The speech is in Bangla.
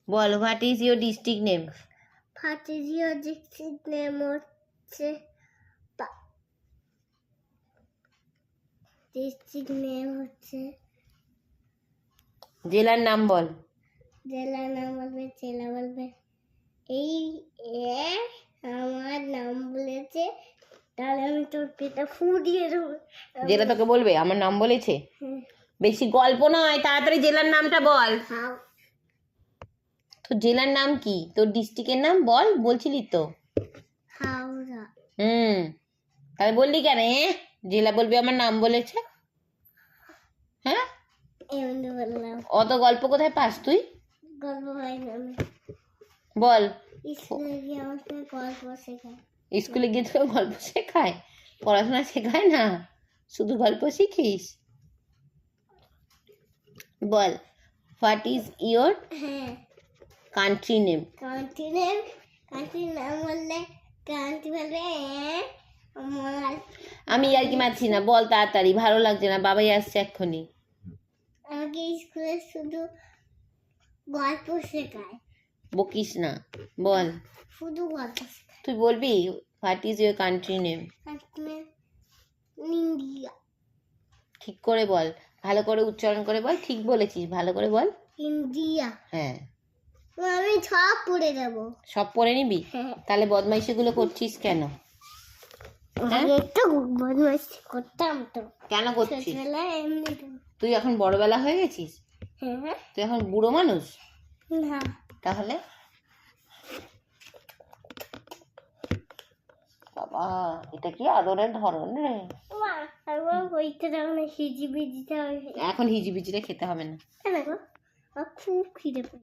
Ball, what is your district name? What is your district name? হচ্ছে ডিস্ট্রিক্ট নেম হচ্ছে জেলার নাম বল। জেলার নাম বলবে, জেলা বলবে এই আমার নাম বলেছে, তাহলে আমি তোর পেটে ফুটিয়ে দেবো। জেলা তোকে বলবে আমার নাম বলেছে? বেশি গল্প নয়, তাড়াতাড়ি জেলার নামটা বল। তোর জেলার নাম কি? তোর ডিস্ট্রিক্টের নাম বল, বলছিলি তো। হাওড়া। তাহলে বললি কেন জেলা বলবি আমার নাম বলেছে? হ্যাঁ, এমনি বললাম। অত গল্প কোথায় পাস তুই? গল্প হয় না। বল। স্কুলে গিয়ে আমাকে গল্প শেখায়। স্কুলে গিয়ে তোকে গল্প শেখায়? পড়াশোনা শেখায় না, শুধু গল্প শিখিস? বল, what is your country name? কান্ট্রির নাম বললে কান্ট্রি বলবে আমার। আমি আর কি মারছি না, বল তাড়াতাড়ি, ভালো লাগছে না, বাবাই আসছে এক্ষুনি। আমাকে স্কুলে শুধু গল্প শেখায়। বকিস না, বল। শুধু গল্প শেখায়। তুই বলবি what is your country name? India. ঠিক করে বল, ভালো করে উচ্চারণ করে বল। ঠিক বলেছিস, ভালো করে বল। ইন্ডিয়া। হ্যাঁ, আমি সব পড়ে যাব। সব পড়ে নিবি? তাহলে বদমাইশিগুলো করছিস কেন? একটু বদমাইশি করতাম তো। কেন করছিস? ছোটবেলায় এমনি। তুই এখন বড়বেলা হয়ে গেছিস? হ্যাঁ। তুই এখন বুড়ো মানুষ? না। তাহলে? বাবা, এটা কি আদরের ধরন রে? এখন হিজিবিজিটা খেতে হবে না। খুব খিদে।